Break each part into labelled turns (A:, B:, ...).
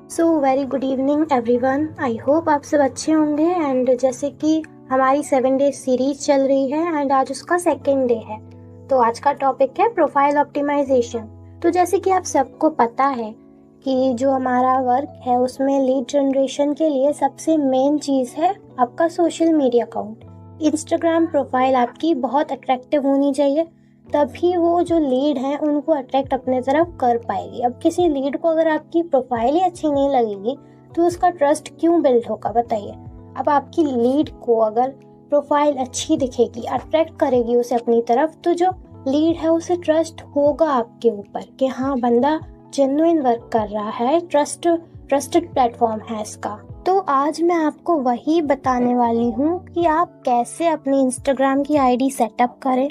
A: So very good evening everyone. I hope आप सब अच्छे होंगे। एंड जैसे कि हमारी 7 डे सीरीज चल रही है एंड आज उसका सेकेंड डे है, तो आज का टॉपिक है प्रोफाइल ऑप्टिमाइजेशन। तो जैसे कि आप सबको पता है कि जो हमारा वर्क है उसमें लीड जनरेशन के लिए सबसे मेन चीज़ है आपका social media account. Instagram profile आपकी बहुत अट्रैक्टिव होनी चाहिए, तभी वो जो लीड हैं उनको अट्रैक्ट अपने तरफ कर पाएगी। अब किसी लीड को अगर आपकी प्रोफाइल ही अच्छी नहीं लगेगी तो उसका ट्रस्ट क्यों बिल्ड होगा, बताइए। अब आपकी लीड को अगर प्रोफाइल अच्छी दिखेगी, अट्रैक्ट करेगी उसे अपनी तरफ, तो जो लीड है उसे ट्रस्ट होगा आपके ऊपर कि हाँ बंदा जेन्युइन वर्क कर रहा है, ट्रस्टेड प्लेटफॉर्म है इसका। तो आज मैं आपको वही बताने वाली हूँ कि आप कैसे अपनी इंस्टाग्राम की आईडी सेटअप करें,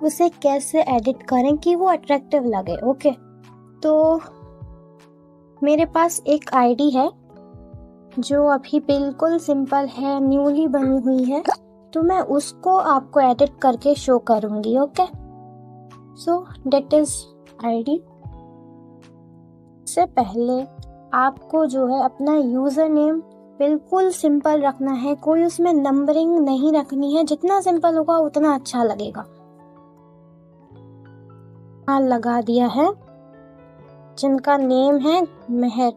A: उसे कैसे एडिट करें कि वो अट्रैक्टिव लगे। ओके, तो मेरे पास एक आईडी है जो अभी बिल्कुल सिंपल है, न्यूली बनी हुई है, तो मैं उसको आपको एडिट करके शो करूंगी। Okay, so that is ID. से पहले आपको जो है अपना यूजर नेम बिल्कुल सिंपल रखना है, कोई उसमें नंबरिंग नहीं रखनी है, जितना सिंपल होगा उतना अच्छा लगेगा। लगा दिया है जिनका नेम है मेहर,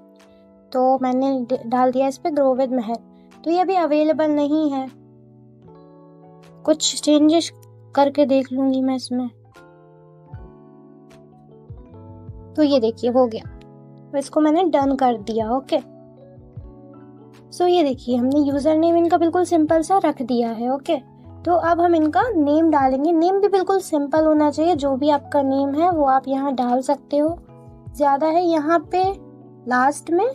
A: तो मैंने डाल दिया इस पे ग्रो विद मेहर। तो ये अभी अवेलेबल नहीं है, कुछ चेंजेस करके देख लूंगी मैं इसमें। तो ये देखिए हो गया, तो इसको मैंने डन कर दिया। ओके, सो ये देखिए हमने यूजर नेम इनका बिल्कुल सिंपल सा रख दिया है। ओके, तो अब हम इनका नेम डालेंगे। नेम भी बिल्कुल सिंपल होना चाहिए, जो भी आपका नेम है वो आप यहाँ डाल सकते हो। ज्यादा है यहाँ पे लास्ट में,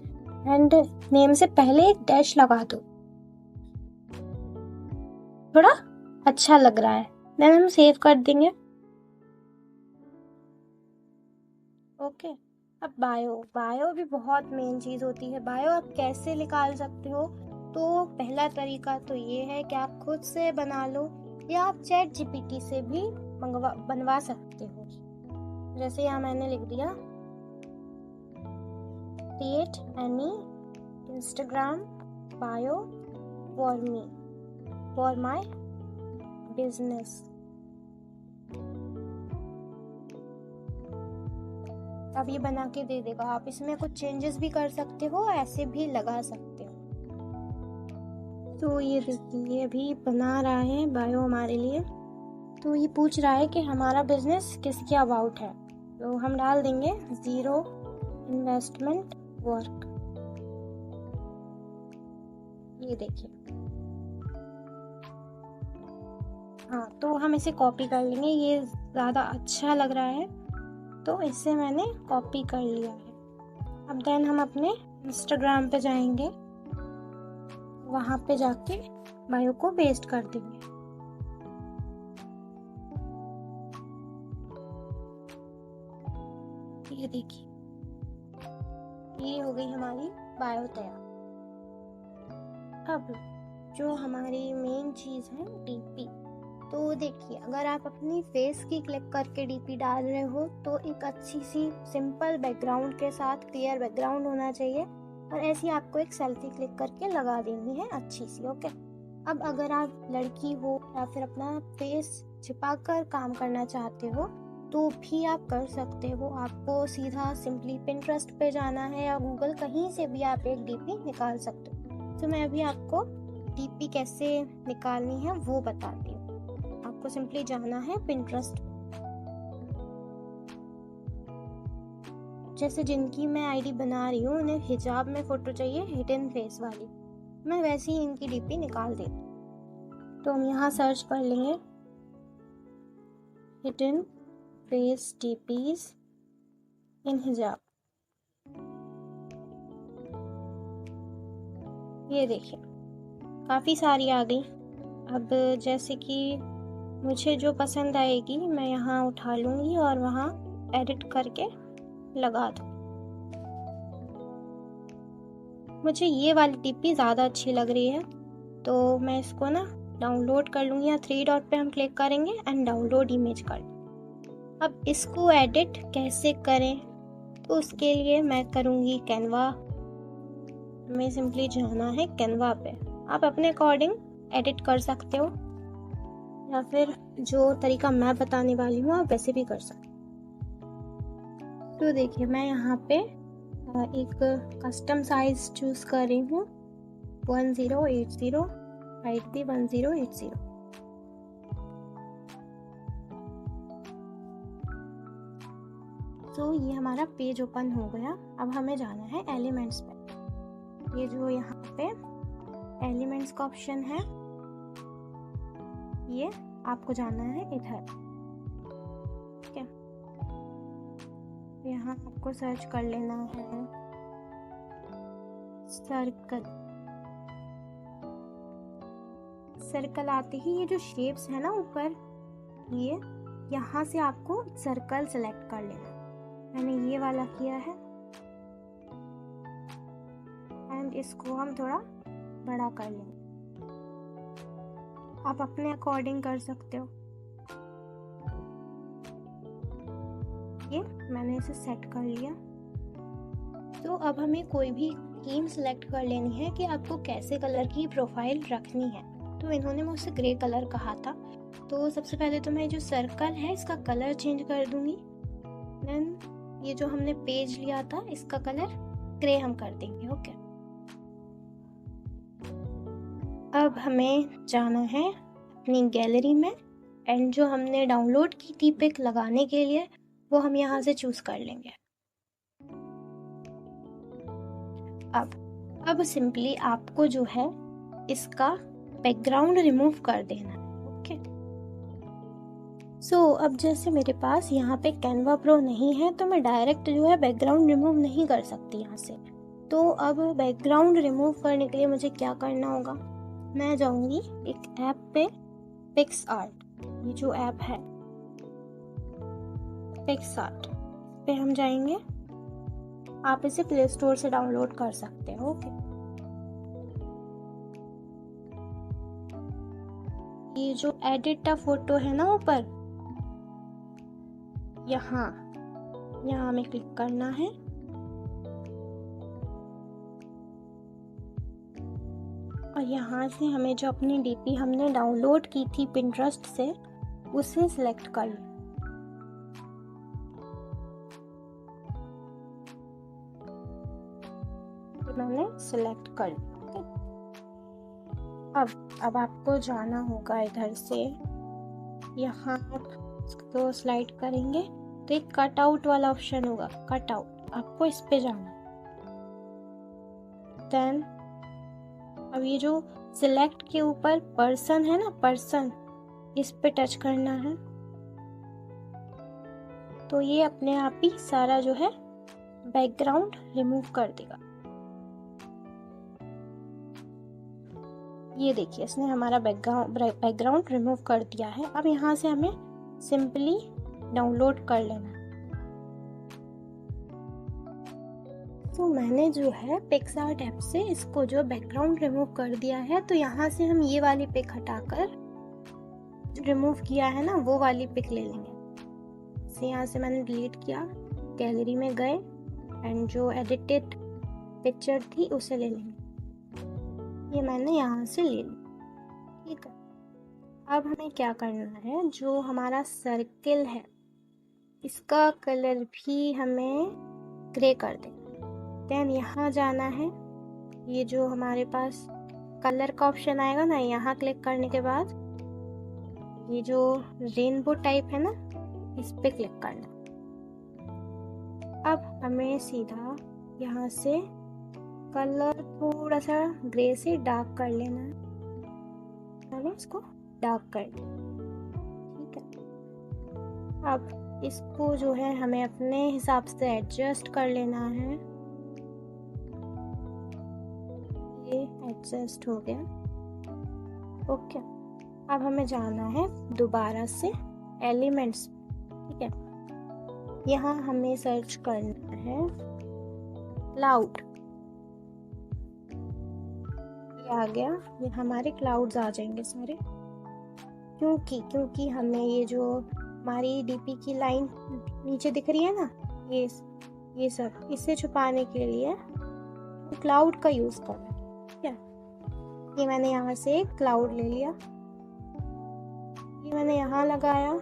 A: एंड नेम से पहले एक डैश लगा दो, थोड़ा अच्छा लग रहा है। देन हम सेव कर देंगे। ओके, अब बायो भी बहुत मेन चीज होती है। बायो आप कैसे निकाल सकते हो? तो पहला तरीका तो ये है कि आप खुद से बना लो, या आप चैट जीपीटी से भी बनवा सकते हो। जैसे यहाँ मैंने लिख दिया create any Instagram bio for me for my business. अब ये बना के दे देगा। आप इसमें कुछ चेंजेस भी कर सकते हो, ऐसे भी लगा सकते हो। तो ये देखिए अभी बना रहा है बायो हमारे लिए। तो ये पूछ रहा है कि हमारा बिजनेस किसके अबाउट है, तो हम डाल देंगे 0 इन्वेस्टमेंट वर्क। ये देखिए, हाँ तो हम इसे कॉपी कर लेंगे, ये ज़्यादा अच्छा लग रहा है, तो इससे मैंने कॉपी कर लिया है। अब देन हम अपने इंस्टाग्राम पे जाएंगे, वहाँ पे जाके बायो को पेस्ट कर देंगे। ये देखिए ये हो गई हमारी बायो तैयार। अब जो हमारी मेन चीज़ है डीपी, तो देखिए अगर आप अपनी फेस की क्लिक करके डीपी डाल रहे हो तो एक अच्छी सी सिंपल बैकग्राउंड के साथ, क्लियर बैकग्राउंड होना चाहिए, और ऐसी आपको एक सेल्फी क्लिक करके लगा देनी है अच्छी सी। ओके, अब अगर आप लड़की हो या फिर अपना फेस छिपा कर काम करना चाहते हो तो भी आप कर सकते हो। आपको सीधा सिंपली पिंटरेस्ट पे जाना है या गूगल, कहीं से भी आप एक डीपी निकाल सकते हो। तो मैं अभी आपको डीपी कैसे निकालनी है वो बताती हूँ। आपको सिंपली जाना है पिंटरेस्ट। जैसे जिनकी मैं आईडी बना रही हूँ उन्हें हिजाब में फोटो चाहिए, हिडन फेस वाली, मैं वैसे ही इनकी डीपी निकाल देती। तो हम यहाँ सर्च कर लेंगे हिडन फेस डीपीज इन हिजाब। ये देखिए काफ़ी सारी आ गई। अब जैसे कि मुझे जो पसंद आएगी मैं यहाँ उठा लूँगी और वहाँ एडिट करके लगा दूँ। मुझे ये वाली डीपी ज़्यादा अच्छी लग रही है, तो मैं इसको ना डाउनलोड कर लूँगी। यहाँ 3 डॉट पे हम क्लिक करेंगे एंड डाउनलोड इमेज कर। अब इसको एडिट कैसे करें, तो उसके लिए मैं करूँगी कैनवा तुम्हें सिंपली जाना है कैनवा पे। आप अपने अकॉर्डिंग एडिट कर सकते हो या फिर जो तरीका मैं बताने वाली हूँ आप वैसे भी कर सकते हो। तो देखिए मैं यहाँ पे एक कस्टम साइज चूज कर रही हूँ 1080, हाइट भी 1080। तो ये हमारा पेज ओपन हो गया। अब हमें जाना है एलिमेंट्स पे। ये जो यहाँ पे एलिमेंट्स का ऑप्शन है ये आपको जाना है इधर, ठीक है। यहाँ आपको सर्च कर लेना है सर्कल। सर्कल आते ही ये जो शेप्स है ना ऊपर, ये यहाँ से आपको सर्कल सेलेक्ट कर लेना। मैंने ये वाला किया है एंड इसको हम थोड़ा बड़ा कर लेंगे। आप अपने अकॉर्डिंग कर सकते हो। ये मैंने इसे सेट कर लिया। तो अब हमें कोई भी थीम सेलेक्ट कर लेनी है कि आपको कैसे कलर की प्रोफाइल रखनी है। तो इन्होंने मुझसे ग्रे कलर कहा था, तो सबसे पहले तो मैं जो सर्कल है इसका कलर चेंज कर दूंगी। देन ये जो हमने पेज लिया था इसका कलर ग्रे हम कर देंगे, ओके। अब हमें जाना है अपनी गैलरी में एंड जो हमने डाउनलोड की थी पिक लगाने के लिए वो हम यहाँ से चूज कर लेंगे। अब सिंपली आपको जो है इसका बैकग्राउंड रिमूव कर देना है, ओके। सो अब जैसे मेरे पास यहाँ पे कैनवा प्रो नहीं है तो मैं डायरेक्ट जो है बैकग्राउंड रिमूव नहीं कर सकती यहाँ से। तो अब बैकग्राउंड रिमूव करने के लिए मुझे क्या करना होगा, मैं जाऊंगी एक ऐप पे, पिक्सआर्ट। ये जो ऐप है पिक्सआर्ट पे हम जाएंगे। आप इसे प्ले स्टोर से डाउनलोड कर सकते हो, ओके। ये जो एडिट अ फोटो है ना ऊपर, यहाँ हमें क्लिक करना है। और यहाँ से हमें जो अपनी डीपी हमने डाउनलोड की थी पिंटरेस्ट से उसे सिलेक्ट कर लें। मैंने सिलेक्ट कर लिया। अब आपको जाना होगा इधर से, यहाँ तो स्लाइड करेंगे तो एक कट आउट वाला ऑप्शन होगा, कट आउट, आपको इस पे जाना। देन अब ये जो सिलेक्ट के ऊपर पर्सन है ना, पर्सन, इस पे टच करना है। तो ये अपने आप ही सारा जो है बैकग्राउंड रिमूव कर देगा। ये देखिए इसने हमारा बैकग्राउंड रिमूव कर दिया है। अब यहाँ से हमें सिंपली डाउनलोड कर लेना है। तो मैंने जो है पिक्सआर्ट ऐप से इसको जो बैकग्राउंड रिमूव कर दिया है। तो यहाँ से हम ये वाली पिक हटाकर रिमूव किया है ना वो वाली पिक ले लेंगे। से यहाँ से मैंने डिलीट किया, गैलरी में गए एंड जो एडिटेड पिक्चर थी उसे ले लेंगे। ये मैंने यहाँ से ले ली, ठीक है। अब हमें क्या करना है, जो हमारा सर्किल है इसका कलर भी हमें ग्रे कर देना। देन यहाँ जाना है, ये जो हमारे पास कलर का ऑप्शन आएगा ना, यहाँ क्लिक करने के बाद ये जो रेनबो टाइप है ना इस पे क्लिक करना। अब हमें सीधा यहाँ से कलर थोड़ा सा ग्रे से डार्क कर लेना है। मैंने इसको डार्क कर दिया, ठीक है। अब इसको जो है हमें अपने हिसाब से एडजस्ट कर लेना है। ये एडजस्ट हो गया, ओके। अब हमें जाना है दोबारा से एलिमेंट्स, ठीक है। यहाँ हमें सर्च करना है क्लाउड। आ गया, ये हमारे क्लाउड्स आ जाएंगे सारे, क्योंकि हमें ये जो हमारी डीपी की लाइन नीचे दिख रही है ना, ये सब इसे छुपाने के लिए क्लाउड का यूज करना है, ठीक है। ये मैंने यहाँ से एक क्लाउड ले लिया, ये मैंने यहाँ लगाया,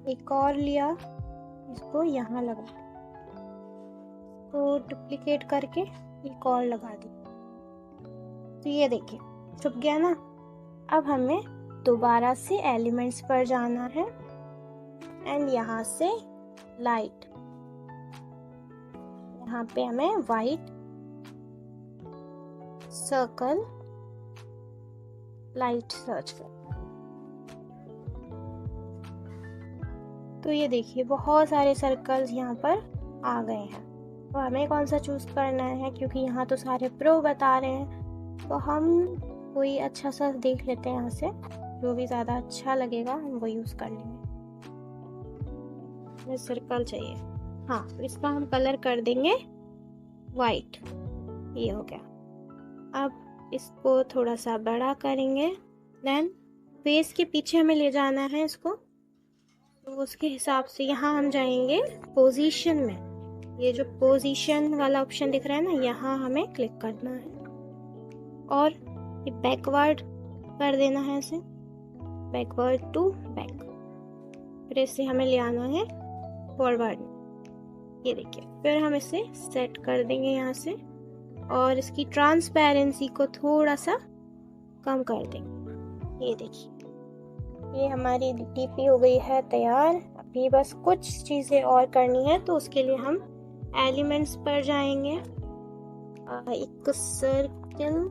A: एक और लिया, इसको यहाँ लगा, तो डुप्लीकेट करके एक और लगा दी। तो ये देखिए छुप गया ना। अब हमें दोबारा से एलिमेंट्स पर जाना है एंड यहाँ से लाइट, यहाँ पे हमें वाइट सर्कल लाइट सर्च कर। तो ये देखिए बहुत सारे सर्कल्स यहाँ पर आ गए हैं। तो हमें कौन सा चूज करना है, क्योंकि यहाँ तो सारे प्रो बता रहे हैं, तो हम कोई अच्छा सा देख लेते हैं यहाँ से, जो भी ज़्यादा अच्छा लगेगा हम वो यूज़ कर लेंगे। हमें सर्कल चाहिए, हाँ, तो इसका हम कलर कर देंगे वाइट। ये हो गया। अब इसको थोड़ा सा बड़ा करेंगे, देन फेस के पीछे हमें ले जाना है इसको, तो उसके हिसाब से यहाँ हम जाएंगे पोजीशन में। ये जो पोजीशन वाला ऑप्शन दिख रहा है ना, यहाँ हमें क्लिक करना है और ये बैकवर्ड कर देना है, ऐसे बैकवर्ड टू बैक, फिर इसे हमें ले आना है फॉरवर्ड। ये देखिए, फिर हम इसे सेट कर देंगे यहाँ से और इसकी ट्रांसपेरेंसी को थोड़ा सा कम कर देंगे। ये देखिए, ये हमारी डीपी हो गई है तैयार। अभी बस कुछ चीज़ें और करनी है, तो उसके लिए हम एलिमेंट्स पर जाएंगे, एक सर्कल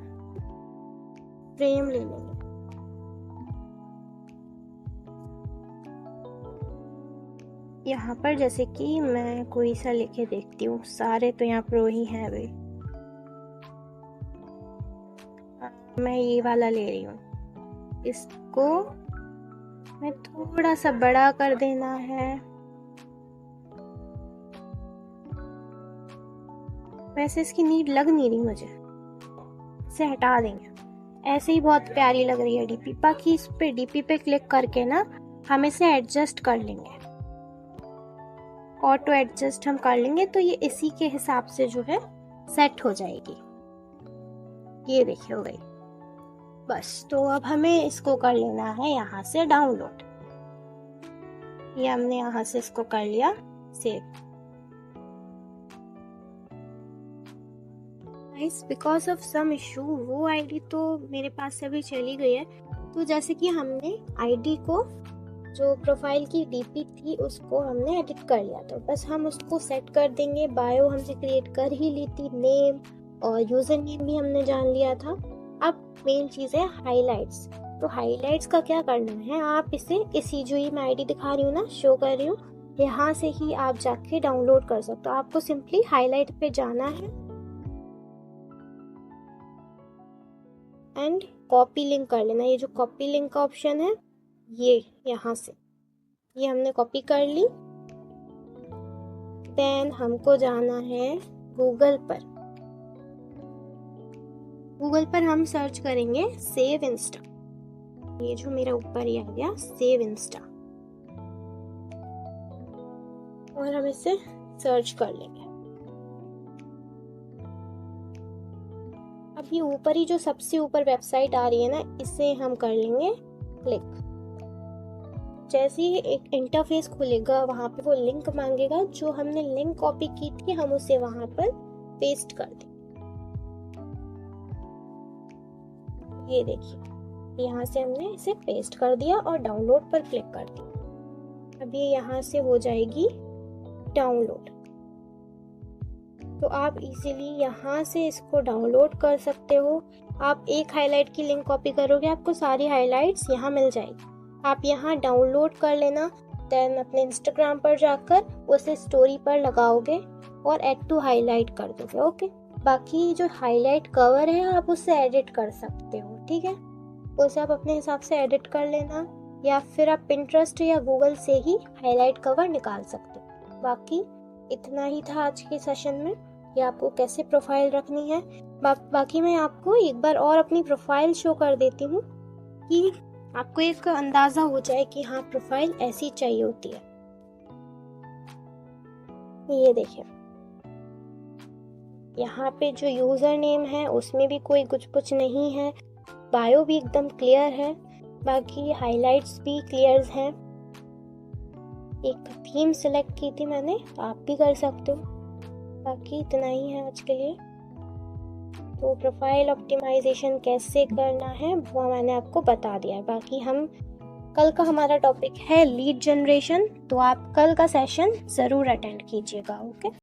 A: फ्रेम ले लेंगे। यहाँ पर जैसे कि मैं कोई सा लेके देखती हूँ, सारे तो यहाँ प्रो ही हैं अभी। मैं ये वाला ले रही हूँ, इसको मैं थोड़ा सा बड़ा कर देना है। वैसे इसकी नीड लग नहीं रही मुझे, इसे हटा देंगे। ऐसे ही बहुत प्यारी लग रही है डीपी। बाकी इस पे डीपी पे क्लिक करके ना हम इसे एडजस्ट कर लेंगे, ऑटो एडजस्ट हम कर लेंगे, तो ये इसी के हिसाब से जो है सेट हो जाएगी। ये देखिए हो गई बस। तो अब हमें इसको कर लेना है यहाँ से डाउनलोड। ये हमने यहाँ से इसको कर लिया save. Because of some issue वो आईडी तो मेरे पास से अभी चली गई है। तो जैसे कि हमने आईडी को, जो प्रोफाइल की डीपी थी, उसको हमने एडिट कर लिया, तो बस हम उसको सेट कर देंगे। बायो हमने क्रिएट कर ही ली थी, नेम और यूजर नेम भी हमने जान लिया था। अब मेन चीज़ है हाइलाइट्स। तो हाइलाइट्स का क्या करना है, आप इसे इसी जो ही मैं आईडी दिखा रही हूँ ना, शो कर रही हूँ, यहाँ से ही आप जाके डाउनलोड कर सकते हो। आपको सिंपली हाईलाइट पे जाना है एंड कॉपी लिंक कर लेना। ये जो कॉपी लिंक का ऑप्शन है, ये यहाँ से, ये हमने कॉपी कर ली। देन हमको जाना है गूगल पर। गूगल पर हम सर्च करेंगे सेव इंस्टा। ये जो मेरा ऊपर ही आ गया सेव इंस्टा, और हम इसे सर्च कर लेंगे। अब ये ऊपर ही जो सबसे ऊपर वेबसाइट आ रही है ना, इसे हम कर लेंगे क्लिक। जैसे ही एक इंटरफेस खुलेगा, वहां पे वो लिंक मांगेगा, जो हमने लिंक कॉपी की थी हम उसे वहां पर पेस्ट कर देंगे। ये देखिए, यहाँ से हमने इसे पेस्ट कर दिया और डाउनलोड पर क्लिक कर दिया। अब ये यहाँ से हो जाएगी डाउनलोड। तो आप इजीली यहाँ से इसको डाउनलोड कर सकते हो। आप एक हाईलाइट की लिंक कॉपी करोगे, आपको सारी हाईलाइट्स यहाँ मिल जाएगी। आप यहाँ डाउनलोड कर लेना, देन अपने इंस्टाग्राम पर जाकर उसे स्टोरी पर लगाओगे और ऐड टू हाईलाइट कर दोगे। ओके, बाकी जो हाईलाइट कवर है आप उससे एडिट कर सकते हो, ठीक है। उसे आप अपने हिसाब से एडिट कर लेना, या फिर आप पिंटरेस्ट या गूगल से ही हाईलाइट कवर निकाल सकते हो। बाकी इतना ही था आज के सेशन में, कि आपको कैसे प्रोफाइल रखनी है। बाकी मैं आपको एक बार और अपनी प्रोफाइल शो कर देती हूँ, कि आपको एक अंदाजा हो जाए कि हाँ प्रोफाइल ऐसी चाहिए होती है। ये देखिए, यहाँ पे जो यूज़र नेम है उसमें भी कोई कुछ कुछ नहीं है, बायो भी एकदम क्लियर है, बाकी हाइलाइट्स भी क्लियर हैं। एक थीम सेलेक्ट की थी मैंने, आप भी कर सकते हो। बाकी इतना ही है आज के लिए। तो प्रोफाइल ऑप्टिमाइजेशन कैसे करना है वो मैंने आपको बता दिया है। बाकी हम कल का हमारा टॉपिक है लीड जनरेशन, तो आप कल का सेशन ज़रूर अटेंड कीजिएगा। ओके।